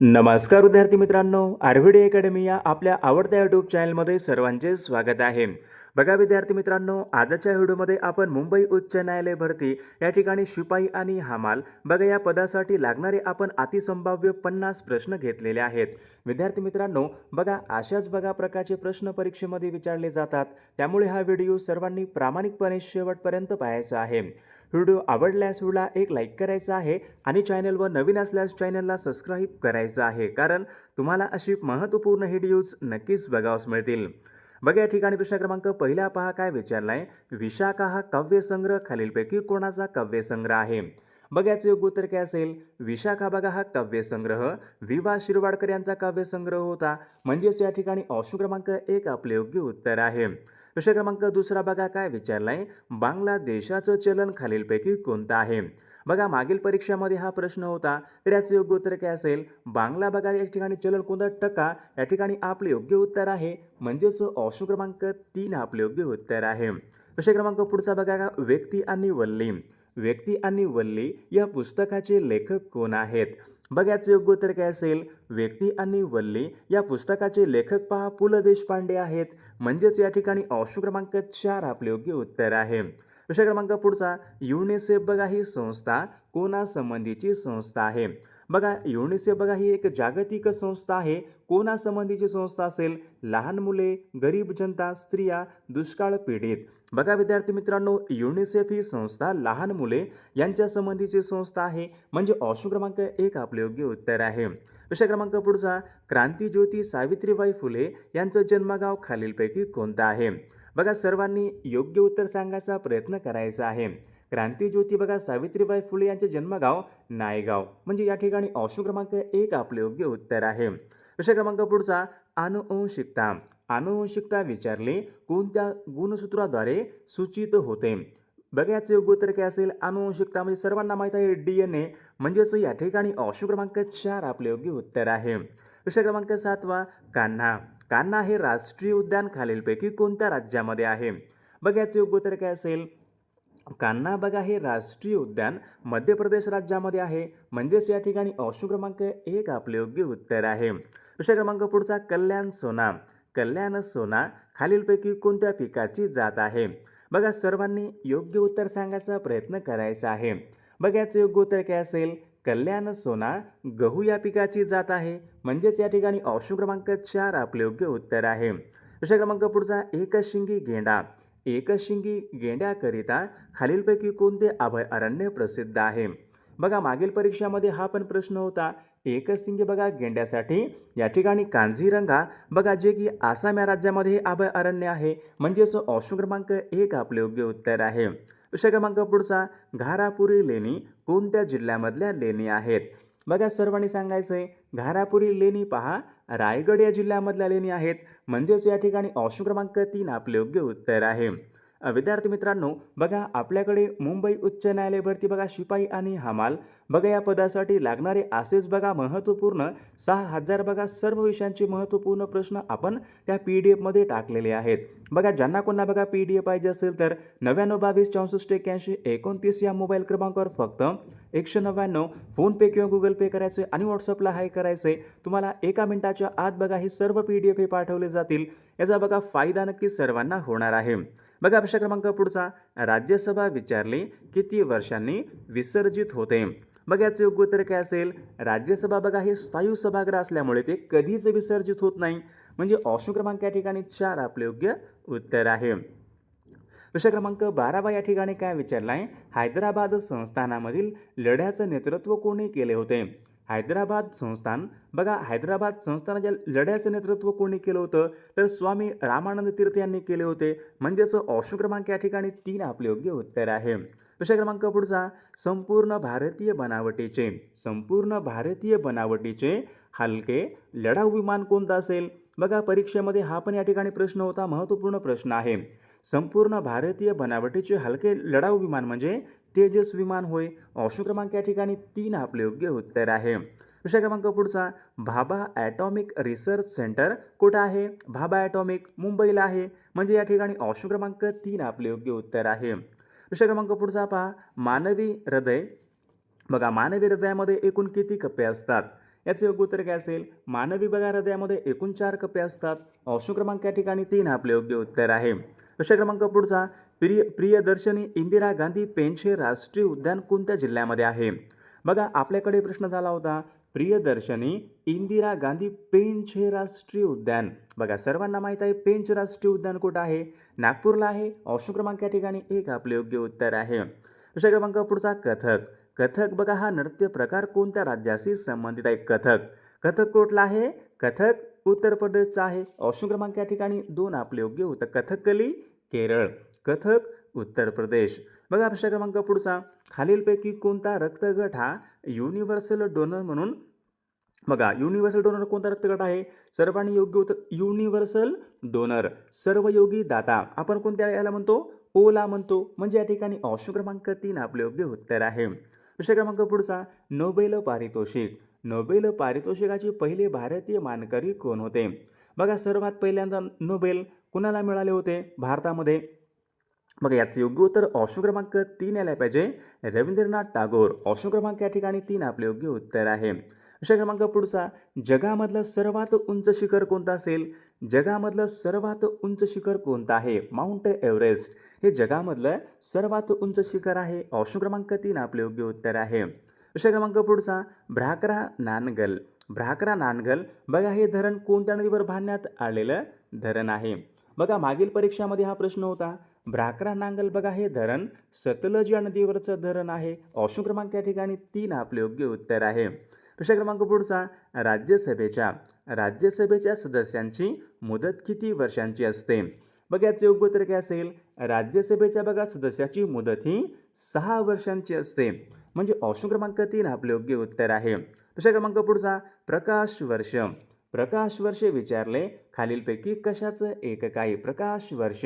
नमस्कार विद्यार्थी मित्रांनो, आरव्हीडी अकॅडमी या आपल्या आवडत्या यूट्यूब चॅनलमध्ये सर्वांचे स्वागत आहे. बघा विद्यार्थी मित्रांनो, आजच्या व्हिडिओमध्ये आपण मुंबई उच्च न्यायालय भरती या ठिकाणी शिपाई आणि हमाल बघा या पदासाठी लागणारे आपण अतिसंभाव्य 50 प्रश्न घेतलेले आहेत. विद्यार्थी मित्रांनो, बघा अशाच प्रकारचे प्रश्न परीक्षेमध्ये विचारले जातात. त्यामुळे हा व्हिडिओ सर्वांनी प्रामाणिकपणे शेवटपर्यंत पाहायचा आहे. व्हिडिओ आवडल्यास व्हिडिओला एक लाईक करायचा आहे आणि चॅनलवर नवीन असल्यास चॅनलला सबस्क्राईब करायचं आहे, कारण तुम्हाला अशी महत्त्वपूर्ण व्हिडिओज नक्कीच बघावयास मिळतील. बघा या ठिकाणी प्रश्न क्रमांक पहिला पहा काय विचारलाय. विशाखा हा काव्यसंग्रह खालीलपैकी कोणाचा काव्यसंग्रह आहे? बघा याचे योग्य उत्तर काय असेल. विशाखा बघा हा काव्यसंग्रह वि. शिरवाडकर यांचा काव्यसंग्रह होता. म्हणजेच या ठिकाणी ऑप्शन क्रमांक 1 आपले योग्य उत्तर आहे. प्रश्न क्रमांक दुसरा बघा काय विचारलाय. बांगलादेशाचं चलन खालीलपैकी कोणतं आहे? बघा मागील परीक्षामध्ये हा प्रश्न होता, तर याचे योग्य उत्तर काय असेल. बांगला बघा या ठिकाणी चलन कोणता टका या ठिकाणी आपले योग्य उत्तर आहे. म्हणजेच ऑप्शन क्रमांक 3 आपले योग्य उत्तर आहे. प्रश्न क्रमांक पुढचा बघा. व्यक्ती आणि वल्ली. व्यक्ती आणि वल्ली या पुस्तकाचे लेखक कोण आहेत? बघा याचे योग्य उत्तर काय असेल. व्यक्ती आणि वल्ली या पुस्तकाचे लेखक पहा पु ल देशपांडे आहेत. म्हणजेच या ठिकाणी ऑप्शन क्रमांक 4 आपले योग्य उत्तर आहे. प्रश्न क्रमांक पुढचा. युनिसेफ बघा ही संस्था कोणासंबंधीची संस्था आहे? बघा युनिसेफ बघा ही एक जागतिक संस्था आहे. कोणासंबंधीची संस्था असेल. लहान मुले, गरीब जनता, स्त्रिया, दुष्काळ पीडित. बघा विद्यार्थी मित्रांनो, युनिसेफ ही संस्था लहान मुले यांच्या संबंधीची संस्था आहे. म्हणजे ऑप्शन क्रमांक 1 आपले योग्य उत्तर आहे. प्रश्न क्रमांक पुढचा. क्रांतिज्योती सावित्रीबाई फुले यांचं जन्मगाव खालीलपैकी कोणतं आहे? बघा सर्वांनी योग्य उत्तर सांगायचा प्रयत्न करायचा आहे. क्रांतिज्योती बघा सावित्रीबाई फुले यांचे जन्मगाव नायगाव. म्हणजे या ठिकाणी ऑप्शन क्रमांक 1 आपले योग्य उत्तर आहे. प्रश्न क्रमांक पुढचा. आनुवंशिकता. आनुवंशिकता विचारले कोणत्या गुणसूत्राद्वारे सूचित होते? बघा याचे योग्य उत्तर काय असेल. आनुवंशिकता म्हणजे सर्वांना माहीत आहे DNA. म्हणजेच या ठिकाणी ऑप्शन क्रमांक 4 आपले योग्य उत्तर आहे. प्रश्न क्रमांक 7 कान्हा. कान्हा हे राष्ट्रीय उद्यान खालीलपैकी कोणत्या राज्यामध्ये आहे? बघा याचे योग्य उत्तर काय असेल. कान्हा बघा हे राष्ट्रीय उद्यान मध्य प्रदेश राज्यामध्ये आहे. म्हणजेच या ठिकाणी ऑप्शन क्रमांक 1 आपले योग्य उत्तर आहे. प्रश्न क्रमांक पुढचा. कल्याण सोना. कल्याण सोना खालीलपैकी कोणत्या पिकाची जात आहे? बघा सर्वांनी योग्य उत्तर सांगायचा प्रयत्न करायचा आहे. बघा याचे योग्य उत्तर काय असेल. कल्याण सोना गहू या पिकाची जात आहे. म्हणजेच या ठिकाणी ऑप्शन क्रमांक 4 आपले योग्य उत्तर आहे. प्रश्न क्रमांक पुढचा. एकशिंगी गेंडा. एकशिंगी गेंड्याकरिता खालीलपैकी कोणते अभयारण्य प्रसिद्ध आहे? बघा मागील परीक्षामध्ये हा पण प्रश्न होता. एकशिंगी बघा गेंड्यासाठी या ठिकाणी कांझीरंगा बघा जे की आसाम या राज्यामध्ये हे अभयारण्य आहे. म्हणजेच ऑप्शन क्रमांक 1 आपले योग्य उत्तर आहे. प्रश्न क्रमांक पुढचा. घारापुरी लेणी कोणत्या जिल्ह्यामधल्या लेणी आहेत? बघा सर्वांनी सांगायचं आहे. घारापुरी लेणी पहा रायगड या जिल्ह्यामधल्या लेणी आहेत. म्हणजेच या ठिकाणी ऑप्शन क्रमांक 3 आपले योग्य उत्तर आहे. विद्यार्थी मित्रांनो, बघा आपल्याकडे मुंबई उच्च न्यायालय भरती बघा शिपाई आणि हमाल बघा या पदासाठी लागणारे असेच बघा महत्त्वपूर्ण 6000 बघा सर्व विषयांचे महत्त्वपूर्ण प्रश्न आपण त्या PDF मध्ये टाकलेले आहेत. बघा ज्यांना कोणाला बघा PDF पाहिजे असेल तर 9922 64 81 29 या मोबाईल क्रमांकावर फक्त 199 फोनपे किंवा गुगल पे करायचे आणि व्हॉट्सअपला हाय करायचे. तुम्हाला 1 मिनिटाच्या आत बघा हे सर्व PDF हे पाठवले जातील. याचा बघा फायदा नक्की सर्वांना होणार आहे. बघा प्रश्न क्रमांक पुढचा. राज्यसभा विचारली किती वर्षांनी विसर्जित होते? बघा याचे योग्य उत्तर काय असेल. राज्यसभा बघा हे स्थायी सभागृह असल्यामुळे ते कधीच विसर्जित होत नाही. म्हणजे ऑप्शन क्रमांक या ठिकाणी 4 आपले योग्य उत्तर आहे. प्रश्न क्रमांक 12 या ठिकाणी काय विचारलाय. हैदराबाद संस्थानामधील लढ्याचं नेतृत्व कोणी केले होते? हैदराबाद संस्थान बघा हैदराबाद संस्थानाच्या लढ्याचं नेतृत्व कोणी केलं होतं? तर स्वामी रामानंद तीर्थ यांनी केले होते. म्हणजेच ऑप्शन क्रमांक या ठिकाणी 3 आपले योग्य उत्तर आहे. प्रश्न क्रमांक पुढचा. संपूर्ण भारतीय बनावटीचे हलके लढाऊ विमान कोणतं असेल? बघा परीक्षेमध्ये हा पण या ठिकाणी प्रश्न होता. महत्त्वपूर्ण प्रश्न आहे. संपूर्ण भारतीय बनावटीचे हलके लढाऊ विमान म्हणजे तेजस विमान होय. ऑप्शन क्रमांक या ठिकाणी 3 आपले योग्य उत्तर आहे. प्रश्न क्रमांक पुढचा. भाभा ॲटॉमिक रिसर्च सेंटर कुठं आहे? भाभा ॲटॉमिक मुंबईला आहे. म्हणजे या ठिकाणी ऑप्शन क्रमांक 3 आपले योग्य उत्तर आहे. प्रश्न क्रमांक पुढचा पहा. मानवी हृदय बघा मानवी हृदयामध्ये एकूण किती कप्पे असतात? याचे योग्य उत्तर काय असेल? मानवी बघा हृदयामध्ये एकूण 4 कप्पे असतात. ऑप्शन क्रमांक या ठिकाणी 3 आपले योग्य उत्तर आहे. प्रश्न क्रमांक पुढचा, प्रियदर्शनी इंदिरा गांधी पेंच हे राष्ट्रीय उद्यान कोणत्या जिल्ह्यामध्ये आहे? बघा आपल्याकडे प्रश्न झाला होता प्रियदर्शनी इंदिरा गांधी पेंच हे राष्ट्रीय उद्यान. बघा सर्वांना माहीत आहे पेंच राष्ट्रीय उद्यान कुठं आहे? नागपूरला आहे. ऑप्शन क्रमांक या ठिकाणी 1 आपले योग्य उत्तर आहे. प्रश्न क्रमांक पुढचा, कथक. कथक बघा हा नृत्य प्रकार कोणत्या राज्याशी संबंधित आहे? कथक. कथक कुठला आहे? कथक उत्तर प्रदेशचा आहे. ऑप्शन क्रमांक या ठिकाणी 2 आपले योग्य उत्तर. कथकली केरळ, कथक उत्तर प्रदेश. बघा प्रश्न क्रमांक पुढचा, खालीलपैकी कोणता रक्तगट हा युनिव्हर्सल डोनर म्हणून, बघा युनिव्हर्सल डोनर कोणता रक्तगट आहे? सर्वांनी योग्य उत्तर युनिव्हर्सल डोनर, सर्वयोगी दाता. आपण कोणत्या याला म्हणतो? ओला म्हणतो. म्हणजे या ठिकाणी ऑप्शन क्रमांक 3 आपले योग्य उत्तर आहे. प्रश्न क्रमांक पुढचा, नोबेल पारितोषिक. नोबेल पारितोषिकाचे पहिले भारतीय मानकरी कोण होते? बघा सर्वात पहिल्यांदा नोबेल कुणाला मिळाले होते भारतामध्ये? बघा याचं योग्य उत्तर ऑप्शन क्रमांक 3 यायला पाहिजे, रवींद्रनाथ टागोर. ऑप्शन क्रमांक या ठिकाणी 3 आपले योग्य उत्तर आहे. प्रश्न क्रमांक पुढचा, जगामधलं सर्वात उंच शिखर कोणतं असेल? जगामधलं सर्वात उंच शिखर कोणतं आहे? माउंट एव्हरेस्ट हे जगामधलं सर्वात उंच शिखर आहे. ऑप्शन क्रमांक 3 आपले योग्य उत्तर आहे. प्रश्न क्रमांक पुढचा, भ्राकरा नानगल. भ्राकरा नानगल बघा हे धरण कोणत्या नदीवर बांधण्यात आलेलं धरण आहे? बघा मागील परीक्षामध्ये हा प्रश्न होता. भ्राकरा नांगल बघा हे धरण सतलज या नदीवरचं धरण आहे. ऑप्शन क्रमांक या ठिकाणी 3 आपले योग्य उत्तर आहे. प्रश्न क्रमांक पुढचा, राज्यसभेच्या सदस्यांची मुदत किती वर्षांची असते? बघा याचे योग्य उत्तर काय असेल? राज्यसभेच्या बघा सदस्याची मुदत ही 6 वर्षांची असते. म्हणजे ऑप्शन क्रमांक 3 आपले योग्य उत्तर आहे. प्रश्न क्रमांक पुढचा, प्रकाश वर्ष. प्रकाश वर्ष विचारले खालीलपैकी कशाचं एकक आहे? प्रकाश वर्ष.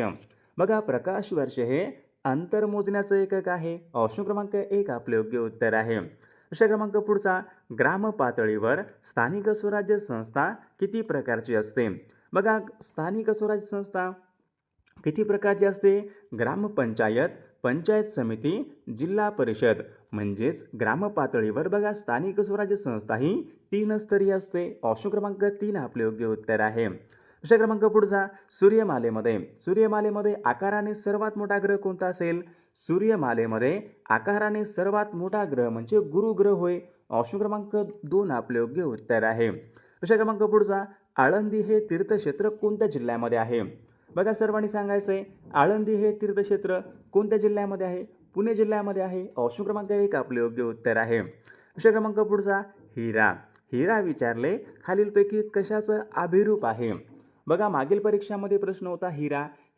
बघा प्रकाश वर्ष हे अंतर मोजण्याचं एकक आहे. ऑप्शन क्रमांक 1 आपले योग्य उत्तर आहे. प्रश्न क्रमांक पुढचा, ग्राम पातळीवर स्थानिक स्वराज्य संस्था किती प्रकारची असते? बघा स्थानिक स्वराज्य संस्था किती प्रकारची असते? ग्रामपंचायत, पंचायत समिती, जिल्हा परिषद. म्हणजेच ग्राम पातळीवर बघा स्थानिक स्वराज्य संस्था ही 3 स्तरीय असते. ऑप्शन क्रमांक 3 आपले योग्य उत्तर आहे. प्रश्न क्रमांक पुढचा, सूर्यमालेमध्ये आकाराने सर्वात मोठा ग्रह कोणता असेल? सूर्यमालेमध्ये आकाराने सर्वात मोठा ग्रह म्हणजे गुरु ग्रह होय. ऑप्शन क्रमांक 2 आपले योग्य उत्तर आहे. प्रश्न क्रमांक पुढचा, आळंदी हे तीर्थक्षेत्र कोणत्या जिल्ह्यामध्ये आहे? बघा सर्वांनी सांगायचं आहे आळंदी हे तीर्थक्षेत्र कोणत्या जिल्ह्यामध्ये आहे? पुणे जिल्ह्यामध्ये आहे. ऑप्शन क्रमांक 1 आपले योग्य उत्तर आहे. प्रश्न क्रमांक पुढचा, हिरा विचारले खालीलपैकी कशाचं अभिरूप आहे? बघा मागील परीक्षामध्ये प्रश्न होता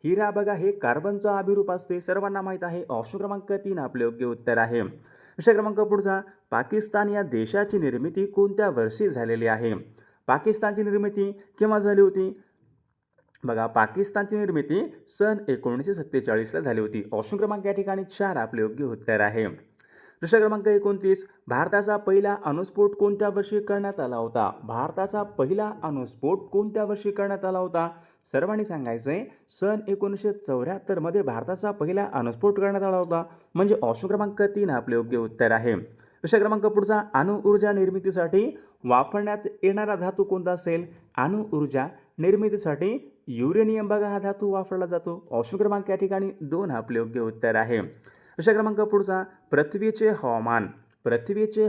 हिरा बघा हे कार्बनचं अभिरूप असते. सर्वांना माहीत आहे. ऑप्शन क्रमांक 3 आपले योग्य उत्तर आहे. प्रश्न क्रमांक पुढचा, पाकिस्तान या देशाची निर्मिती कोणत्या वर्षी झालेली आहे? पाकिस्तानची निर्मिती केव्हा झाली होती? बघा पाकिस्तानची निर्मिती सन 1947ला झाली होती. ऑप्शन क्रमांक या ठिकाणी 4 आपले योग्य उत्तर आहे. प्रश्न क्रमांक 29, भारताचा पहिला अणुस्फोट कोणत्या वर्षी करण्यात आला होता? भारताचा पहिला अणुस्फोट कोणत्या वर्षी करण्यात आला होता? सर्वांनी सांगायचं आहे सन 1974 मध्ये भारताचा पहिला अणुस्फोट करण्यात आला होता. म्हणजे ऑप्शन क्रमांक 3 आपले योग्य उत्तर आहे. प्रश्न क्रमांक पुढचा, अणुऊर्जा निर्मितीसाठी वापरण्यात येणारा धातू कोणता असेल? अणुऊर्जा निर्मितीसाठी युरेनियम बघा हा धातू वापरला जातो. ऑप्शन क्रमांक या ठिकाणी 2 आपले योग्य उत्तर आहे. प्रश्न क्रमांक पुढचा, पृथ्वीचे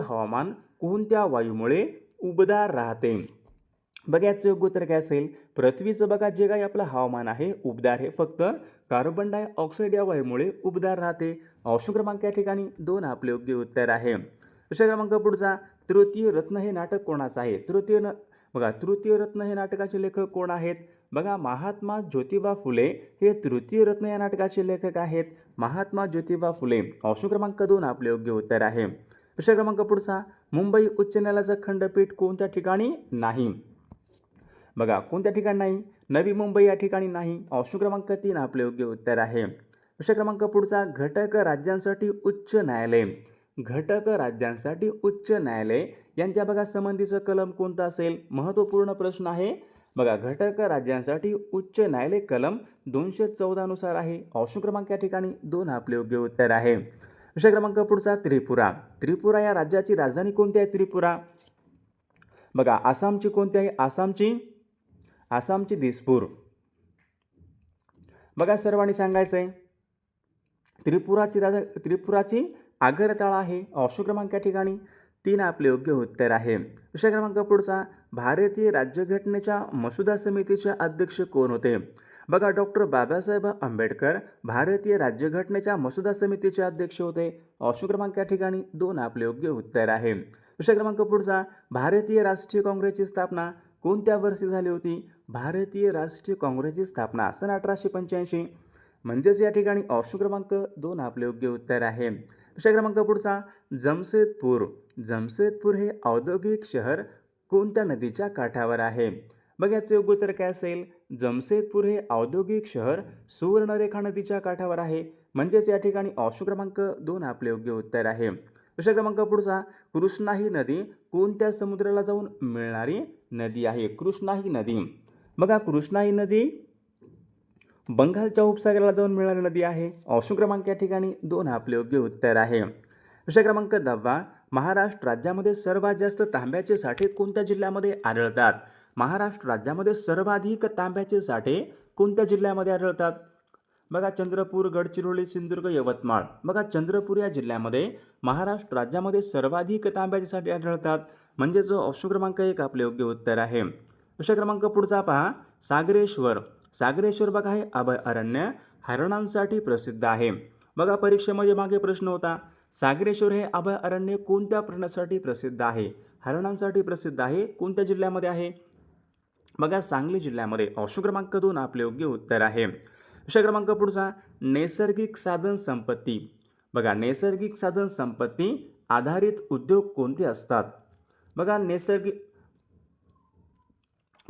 हवामान कोणत्या वायूमुळे उबदार राहते? बघा याचं योग्य उत्तर काय असेल? पृथ्वीचं बघा जे काही आपलं हवामान आहे उबदार हे फक्त कार्बन डायऑक्साईड या वायूमुळे उबदार राहते. ऑप्शन क्रमांक या ठिकाणी 2 आपले योग्य उत्तर आहे. प्रश्न क्रमांक पुढचा, तृतीय रत्न हे नाटक कोणाचं आहे? तृतीय रत्न हे नाटकाचे लेखक कोण आहेत? बघा महात्मा ज्योतिबा फुले हे तृतीय रत्न या नाटकाचे लेखक आहेत. महात्मा ज्योतिबा फुले. ऑप्शन क्रमांक 2 आपले योग्य उत्तर आहे. प्रश्न क्रमांक पुढचा, मुंबई उच्च न्यायालयाचं खंडपीठ कोणत्या ठिकाणी नाही? बघा कोणत्या ठिकाणी नाही? नवी मुंबई या ठिकाणी नाही. ऑप्शन क्रमांक 3 आपले योग्य उत्तर आहे. प्रश्न क्रमांक पुढचा, घटक राज्यांसाठी उच्च न्यायालय यांच्या बघा संबंधीचं कलम कोणतं असेल? महत्त्वपूर्ण प्रश्न आहे. बघा घटक राज्यांसाठी उच्च न्यायालय कलम 214 नुसार आहे. ऑप्शन क्रमांक या ठिकाणी 2 आपले योग्य उत्तर आहे. प्रश्न क्रमांक पुढचा, त्रिपुरा या राज्याची राजधानी कोणती आहे? बघा आसामची कोणती आहे? आसामची दिसपूर. बघा सर्वांनी सांगायचं आहे. त्रिपुराची आगरताळा आहे. ऑप्शन क्रमांक या ठिकाणी 3 आपले योग्य उत्तर आहे. विषय क्रमांक पुढचा, भारतीय राज्यघटनेच्या मसुदा समितीचे अध्यक्ष कोण होते? बघा डॉक्टर बाबासाहेब आंबेडकर भारतीय राज्यघटनेच्या मसुदा समितीचे अध्यक्ष होते. ऑप्शन क्रमांक या ठिकाणी 2 आपले योग्य उत्तर आहे. विषय क्रमांक पुढचा, भारतीय राष्ट्रीय काँग्रेसची स्थापना कोणत्या वर्षी झाली होती? भारतीय राष्ट्रीय काँग्रेसची स्थापना सन 1885. म्हणजेच या ठिकाणी ऑप्शन क्रमांक 2 आपले योग्य उत्तर आहे. विषय क्रमांक पुढचा, जमशेदपूर हे औद्योगिक शहर कोणत्या नदीच्या काठावर आहे? बघ याचे योग्य उत्तर काय असेल? जमशेदपूर हे औद्योगिक शहर सुवर्णरेखा नदीच्या काठावर आहे. म्हणजेच या ठिकाणी ऑप्शन क्रमांक 2 आपले योग्य उत्तर आहे. विषय क्रमांक पुढचा, कृष्णा ही नदी कोणत्या समुद्राला जाऊन मिळणारी नदी आहे? कृष्णा ही नदी, बघा कृष्णा ही नदी बंगालच्या उपसागराला जाऊन मिळणारी नदी आहे. ऑप्शन क्रमांक या ठिकाणी 2 आपले योग्य उत्तर आहे. विषय क्रमांक 10, महाराष्ट्र राज्यामध्ये सर्वात जास्त तांब्याचे साठे कोणत्या जिल्ह्यामध्ये आढळतात? महाराष्ट्र राज्यामध्ये सर्वाधिक तांब्याचे साठे कोणत्या जिल्ह्यामध्ये आढळतात? बघा चंद्रपूर, गडचिरोली, सिंधुदुर्ग, यवतमाळ. बघा चंद्रपूर या जिल्ह्यामध्ये महाराष्ट्र राज्यामध्ये सर्वाधिक तांब्याचे साठे आढळतात. म्हणजेच ऑप्शन क्रमांक 1 आपले योग्य उत्तर आहे. विषय क्रमांक पुढचा पहा, सागरेश्वर बघा हे अभयारण्य हरणांसाठी प्रसिद्ध आहे. बघा परीक्षेमध्ये मागे प्रश्न होता, सागरेश्वर हे अभयारण्य कोणत्या प्राण्यासाठी प्रसिद्ध आहे? हरणांसाठी प्रसिद्ध आहे. कोणत्या जिल्ह्यामध्ये आहे? बघा सांगली जिल्ह्यामध्ये. ऑप्शन क्रमांक 2 आपले योग्य उत्तर आहे. विषय क्रमांक पुढचा, नैसर्गिक साधन संपत्ती. बघा नैसर्गिक साधन संपत्ती आधारित उद्योग कोणते असतात? बघा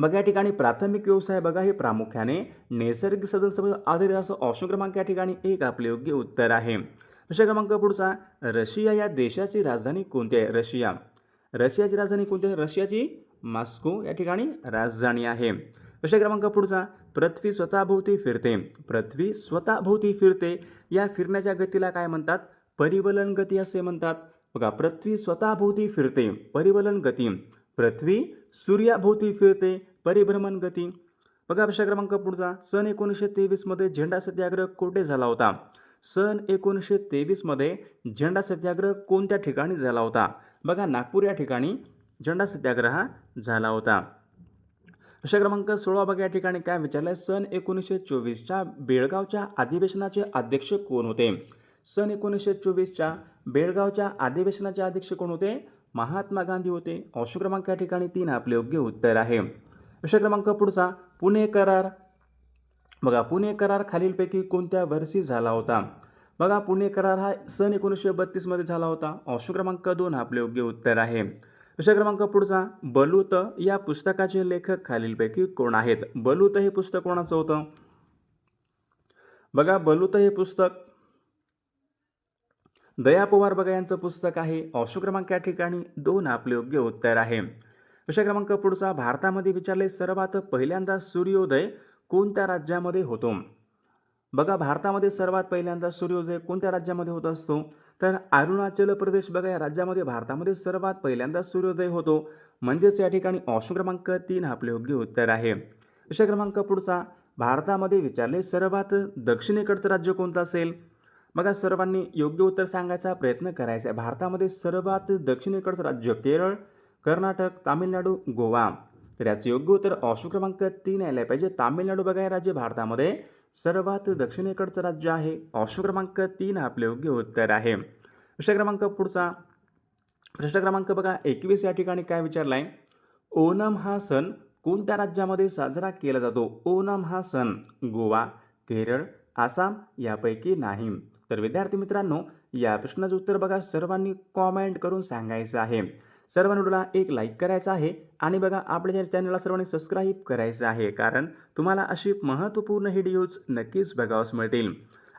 या ठिकाणी प्राथमिक व्यवसाय बघा हे प्रामुख्याने नैसर्गिक साधन संपत्ती आधारित असं. ऑप्शन क्रमांक या ठिकाणी 1 आपले योग्य उत्तर आहे. विषय क्रमांक पुढचा, रशिया या देशाची राजधानी कोणती आहे? रशियाची राजधानी कोणती आहे? रशियाची मॉस्को या ठिकाणी राजधानी आहे. विषय क्रमांक पुढचा, पृथ्वी स्वतःभोवती फिरते या फिरण्याच्या गतीला काय म्हणतात? परिवलन गती असे म्हणतात. बघा पृथ्वी स्वतःभोवती फिरते, परिवलन गती. पृथ्वी सूर्याभोवती फिरते, परिभ्रमण गती. बघा विषय क्रमांक पुढचा, सन 1923 मध्ये झेंडा सत्याग्रह कोठे झाला होता? सन 1923 मध्ये झेंडा सत्याग्रह कोणत्या ठिकाणी झाला होता? बघा नागपूर या ठिकाणी झेंडा सत्याग्रह झाला होता. विषय क्रमांक 16 बघा या ठिकाणी काय विचारलं आहे? सन 1924च्या बेळगावच्या अधिवेशनाचे अध्यक्ष कोण होते? सन 1924च्या बेळगावच्या अधिवेशनाचे अध्यक्ष कोण होते? महात्मा गांधी होते. ऑप्शन क्रमांक या ठिकाणी 3 आपले योग्य उत्तर आहे. विषय क्रमांक पुढचा, पुणे करार. बघा पुणे करार खालीलपैकी कोणत्या वर्षी झाला होता? बघा पुणे करार हा सन 1932 मध्ये झाला होता. ऑप्शन क्रमांक 2 आपले योग्य उत्तर आहे. विषय क्रमांक पुढचा, बलूत या पुस्तकाचे लेखक खालीलपैकी कोण आहेत? बलूत हे पुस्तक कोणाचं होतं? बघा बलूत हे पुस्तक दया पवार बघा यांचं पुस्तक आहे. ऑप्शन क्रमांक या ठिकाणी 2 आपले योग्य उत्तर आहे. विषय क्रमांक पुढचा, भारतामध्ये विचारले सर्वात पहिल्यांदा सूर्योदय कोणत्या राज्यामध्ये होतो? बघा भारतामध्ये सर्वात पहिल्यांदा सूर्योदय कोणत्या राज्यामध्ये होत असतो? तर अरुणाचल प्रदेश बघा या राज्यामध्ये भारतामध्ये सर्वात पहिल्यांदा सूर्योदय होतो. म्हणजेच या ठिकाणी ऑप्शन क्रमांक 3 आपले योग्य उत्तर आहे. विषय क्रमांक पुढचा, भारतामध्ये विचारले सर्वात दक्षिणेकडचं राज्य कोणतं असेल? बघा सर्वांनी योग्य उत्तर सांगायचा प्रयत्न करायचा आहे. भारतामध्ये सर्वात दक्षिणेकडचं राज्य केरळ, कर्नाटक, तामिळनाडू, गोवा. तर याचं योग्य उत्तर ऑप्शन क्रमांक 3 यायला पाहिजे. तामिळनाडू बघा हे राज्य भारतामध्ये सर्वात दक्षिणेकडचं राज्य आहे. ऑप्शन क्रमांक 3 आपले योग्य उत्तर आहे. विषय क्रमांक पुढचा, प्रश्न क्रमांक बघा 21 या ठिकाणी काय विचारला आहे? ओणम हा सण कोणत्या राज्यामध्ये साजरा केला जातो? ओणम हा सण गोवा, केरळ, आसाम यापैकी नाही. तर विद्यार्थी मित्रांनो या प्रश्नाचं उत्तर बघा सर्वांनी कॉमेंट करून सांगायचं आहे. सर्वांनी व्हिडिओला एक लाईक करायचा आहे आणि बघा आपल्या चॅनलला सर्वांनी सबस्क्राईब करायचं आहे, कारण तुम्हाला अशी महत्त्वपूर्ण व्हिडिओज नक्कीच बघावयास मिळतील.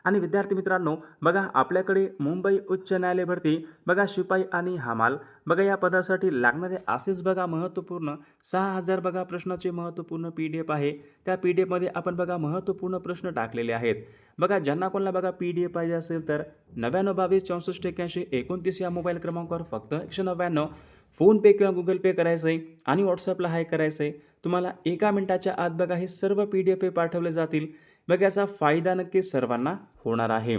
आणि विद्यार्थी मित्रांनो बघा आपल्याकडे मुंबई उच्च न्यायालय भरती बघा शिपाई आणि हमाल बघा या पदासाठी लागणारे असेच बघा महत्त्वपूर्ण 6000 बघा प्रश्नाचे महत्त्वपूर्ण PDF आहे. त्या PDF मध्ये आपण बघा महत्त्वपूर्ण प्रश्न टाकलेले आहेत. बघा ज्यांना कोणाला बघा PDF पाहिजे असेल तर 99 22 64 81 29 या मोबाईल क्रमांकावर फक्त 199 फोनपे किंवा गुगल पे करायचं आहे आणि व्हॉट्सअपला हाय करायचं आहे. तुम्हाला 1 मिनिटाच्या आत बघा हे सर्व PDF पाठवले जातील. बघा याचा फायदा नक्कीच सर्वांना होणार आहे.